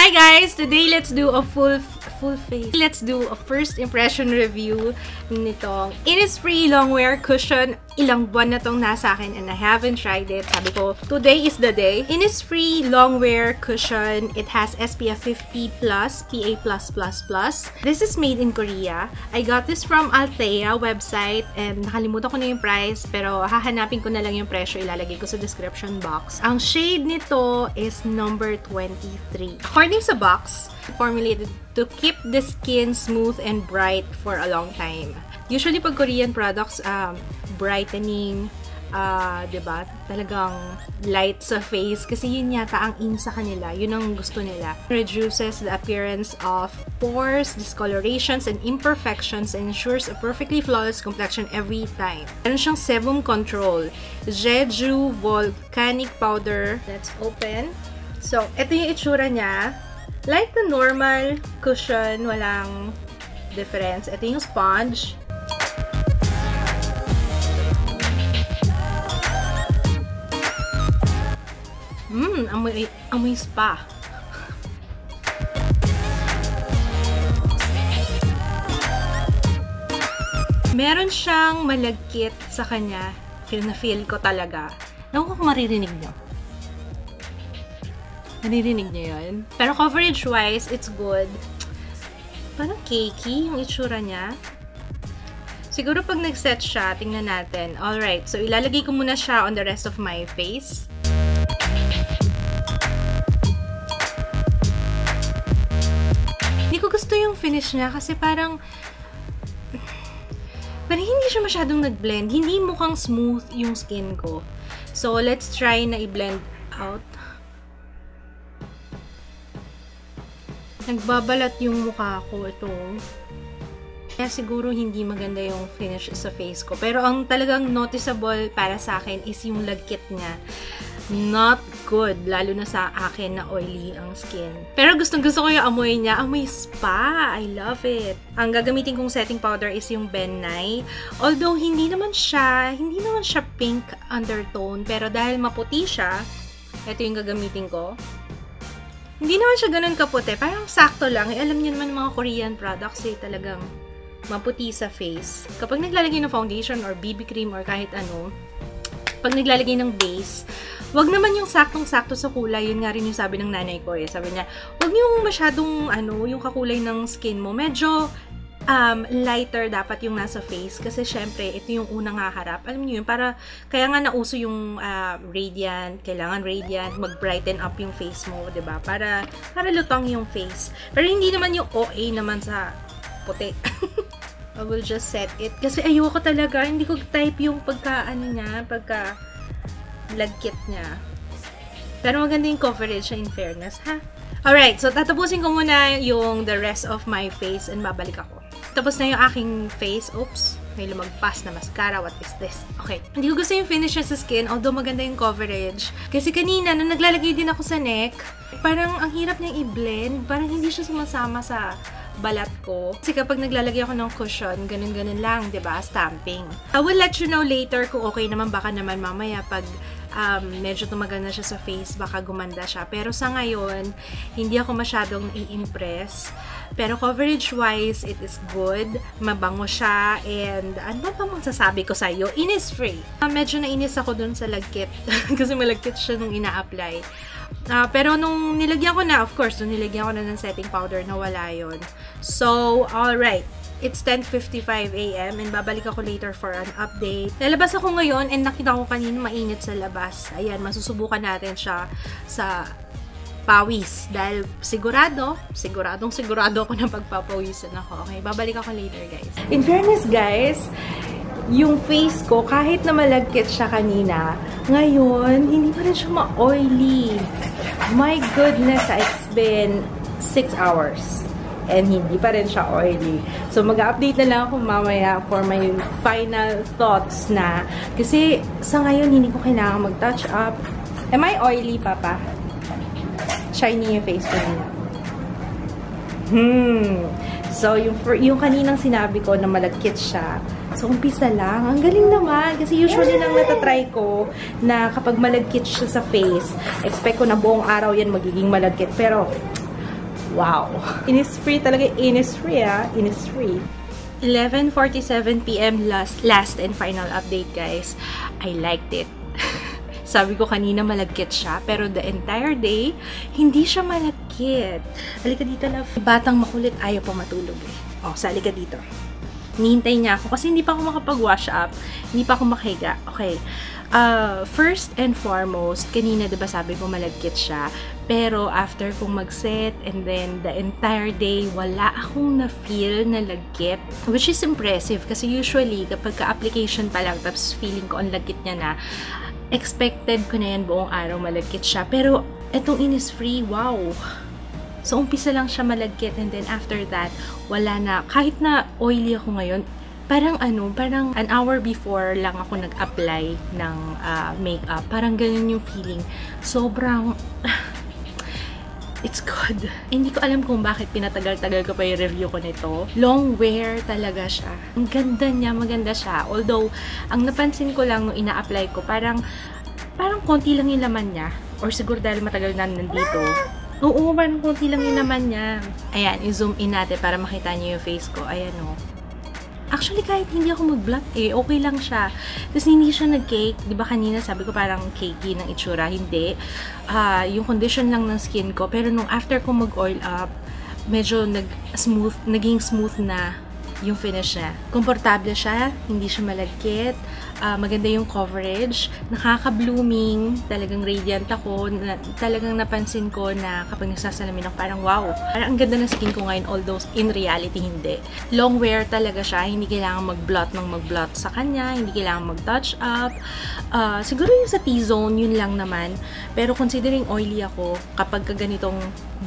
Hi guys! Today, let's do a full face. Let's do a first impression review nitong Innisfree Longwear Cushion. Ilang buwan na tong nasa akin and I haven't tried it. Sabi ko, today is the day. Innisfree Longwear Cushion. It has SPF 50+, PA+++. This is made in Korea. I got this from Althea website and nakalimutan ko na yung price pero hahanapin ko na lang yung presyo. Ilalagay ko sa description box. Ang shade nito is number 23. According sa box, formulated to keep the skin smooth and bright for a long time. Usually, pag Korean products, brightening, diba? Talagang light sa face. Kasi yun yata ang in sa kanila. Yun ang gusto nila. Reduces the appearance of pores, discolorations, and imperfections and ensures a perfectly flawless complexion every time. Meron siyang sebum control. Jeju Volcanic Powder. Let's open. So, ito yung itsura niya. Like the normal cushion, walang difference. Ito yung sponge. Amoy spa. Meron siyang malagkit sa kanya. Feel na feel ko talaga. Naku kung maririnig nyo. Naririnig niyo yun? Pero coverage-wise, it's good. Parang cakey yung itsura niya. Siguro pag nag-set siya, tingnan natin. Alright, so ilalagay ko muna siya on the rest of my face. Hindi ko gusto yung finish niya kasi parang hindi siya masyadong nag-blend. Hindi mukhang smooth yung skin ko. So, let's try na i-blend out. Nagbabalat yung mukha ko ito. Kaya siguro hindi maganda yung finish sa face ko. Pero ang talagang noticeable para sa akin is yung lagkit niya. Not good. Lalo na sa akin na oily ang skin. Pero gustong-gusto ko yung amoy niya. Amoy spa. I love it. Ang gagamitin kong setting powder is yung Ben Nye. Although hindi naman siya pink undertone. Pero dahil maputi siya, ito yung gagamitin ko. Hindi naman siya ganun kaputi. Parang sakto lang. Alam niyo naman mga Korean products talagang maputi sa face. Kapag naglalagay ng foundation or BB cream or kahit ano, pag naglalagay ng base, wag naman yung saktong-sakto sa kulay. Yun nga rin yung sabi ng nanay ko. Sabi niya, wag yung masyadong yung kakulay ng skin mo. Medyo lighter dapat yung nasa face kasi syempre ito yung unang haharap. Alam niyo yun, kaya nga nauso yung radiant, kailangan radiant, mag-brighten up yung face mo, 'di ba? Para lutang yung face. Pero hindi naman yung OA naman sa puti. I will just set it kasi ayoko talaga, hindi ko type yung pagka lagkit niya. Pero maganda yung coverage in fairness, ha? Alright, so tatapusin ko muna yung the rest of my face and babalik ako. Tapos na yung aking face. Oops, may lumagpas na mascara. What is this? Okay. Hindi ko gusto yung finish sa skin, although maganda yung coverage. Kasi kanina, nung naglalagay din ako sa neck, parang ang hirap niyang i-blend. Parang hindi siya sumasama sa balat ko. Kasi kapag naglalagay ako ng cushion, ganun-ganun lang, 'di ba? Stamping. I will let you know later kung okay naman. Baka naman mamaya pag medyo tumagal na siya sa face, baka gumanda siya. Pero sa ngayon, hindi ako masyadong i-impress. Pero coverage-wise, it is good. Mabango siya. And ano ba masasabi ko sa'yo? Innisfree. Medyo nainis ako dun sa lagkit. Kasi malagkit siya nung ina-apply. Pero nung nilagyan ko na, of course, nung nilagyan ko na ng setting powder, nawala yun. So, alright. It's 10:55 AM and babalik ako later for an update. Lalabas ako ngayon and nakita ko kanina mainit sa labas. Ayan, masusubukan natin siya sa pawis. Dahil siguradong ako na pagpapawisan ako. Okay, babalik ako later, guys. In fairness, guys, yung face ko, kahit na malagkit siya kanina, ngayon, hindi pa rin siya ma-oily. My goodness, it's been 6 hours. And hindi pa rin siya oily. So, mag-update na lang ako mamaya for my final thoughts na. Kasi, sa ngayon, hindi ko kailangan mag-touch up. Am I oily, Papa? Shiny yung face ko nila. So, yung kaninang sinabi ko na malagkit siya, so, umpisa lang. Ang galing naman. Kasi usually nang natatry ko na kapag malagkit siya sa face, expect ko na buong araw yan magiging malagkit. Pero, Wow! Innisfree talaga. Innisfree, ah. Innisfree. 11:47 PM last and final update, guys. I liked it. Sabi ko kanina malagkit siya, pero the entire day, hindi siya malagkit. Halika dito, love. Batang makulit, ayaw pa matulog eh. Oh, sali ka dito. Nihintay niya ako kasi hindi pa ako makapag-wash up. Hindi pa ako makahiga. Okay. First and foremost, kanina diba sabi ko malagkit siya. Pero after kong mag-set and then the entire day, wala akong na-feel na lagkit. Which is impressive kasi usually kapag ka-application pa lang tapos feeling ko ang lagkit niya na, expected ko na yan buong araw malagkit siya. Pero etong Innisfree, wow! So, umpisa lang siya malagkit and then after that, wala na. Kahit na oily ako ngayon, parang an hour before lang ako nag-apply ng makeup. Parang ganun yung feeling. Sobrang, it's good. Hindi ko alam kung bakit pinatagal-tagal ko pa yung review ko nito. Long wear talaga siya. Ang ganda niya, maganda siya. Although, ang napansin ko lang nung ina-apply ko, parang konti lang yung laman niya. Or siguro dahil matagal na nandito. Oo, parang konti lang yung naman niya. Ayan, i-zoom in natin para makita niyo yung face ko. Ayan o. Actually, kahit hindi ako mag-blot eh, okay lang siya. Tapos hindi siya nag-cake. Diba kanina sabi ko parang cakey ng itsura. Hindi. Yung condition lang ng skin ko. Pero nung after ko mag-oil up, medyo naging smooth na yung finish niya. Komportable siya. Hindi siya malagkit. Maganda yung coverage, nakaka-blooming, talagang radiant ako, talagang napansin ko na kapag nagsasalamin ako, parang wow, parang ang ganda ng skin ko ngayon, although in reality hindi. Long wear talaga siya, hindi kailangan mag-blot sa kanya, hindi kailangan mag-touch up. Siguro yung sa T-zone, yun lang naman. Pero considering oily ako, kapag ganitong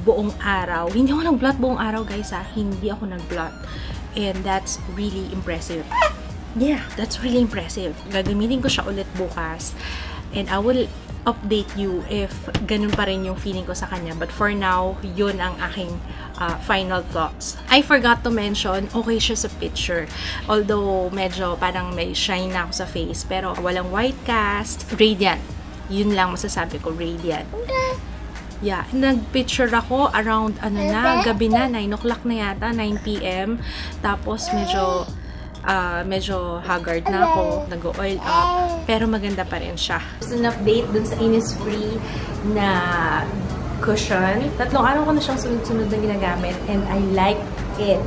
buong araw, hindi ako nag-blot buong araw guys ha, hindi ako nag-blot. And that's really impressive. Yeah, that's really impressive. Gagamitin ko siya ulit bukas. And I will update you if ganun pa rin yung feeling ko sa kanya. But for now, yun ang aking final thoughts. I forgot to mention, okay siya sa picture. Although, medyo parang may shine na ako sa face. Pero walang white cast. Radiant. Yun lang masasabi ko, radiant. Yeah, nag-picture ako around, gabi na, 9 o'clock na yata, 9 PM. Tapos, medyo haggard na ako, nag-oil up, pero maganda pa rin siya. Just an update dun sa Innisfree na cushion. 3 araw ko na siyang sunod-sunod na ginagamit and I like it.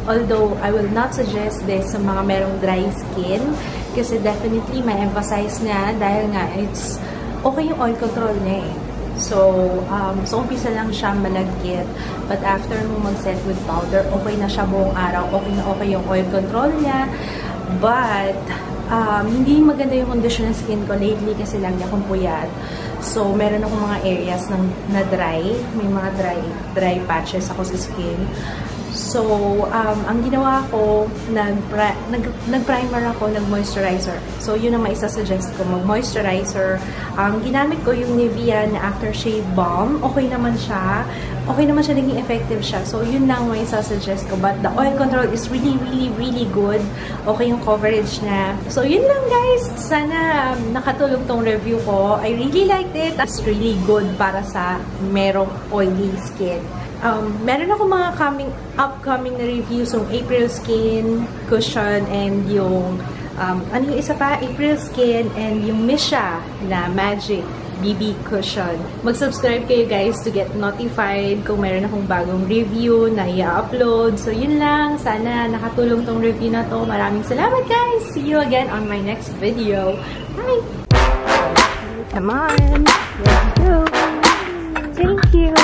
Although, I will not suggest this sa mga merong dry skin kasi definitely may emphasize na dahil nga it's okay yung oil control niya eh. So umpisa lang siya malagkit. But after mo mag-set with powder, okay na siya buong araw. Okay yung oil control niya. But, hindi maganda yung condition ng skin ko lately kasi lang niya akong puyat. So, meron akong mga areas na dry. May mga dry patches ako sa skin. So, ang ginawa ko, nag-primer ako, nag-moisturizer. So, yun ang maisasuggest ko, mag-moisturizer. Ginamit ko yung Nivea na aftershave balm. Okay naman siya. Naging effective siya. So, yun lang maisasuggest ko. But the oil control is really, really, really good. Okay yung coverage na. So, yun lang guys. Sana nakatulong tong review ko. I really liked it. It's really good para sa merong oily skin. Meron ako mga upcoming na reviews yung April Skin Cushion and yung yung isa pa, April Skin and yung Misha na Magic BB Cushion. Mag-subscribe kayo guys to get notified kung meron akong bagong review na i-upload. So yun lang, sana nakatulong tong review na to. Maraming salamat guys! See you again on my next video. Bye! Come on! Let's go! Thank you!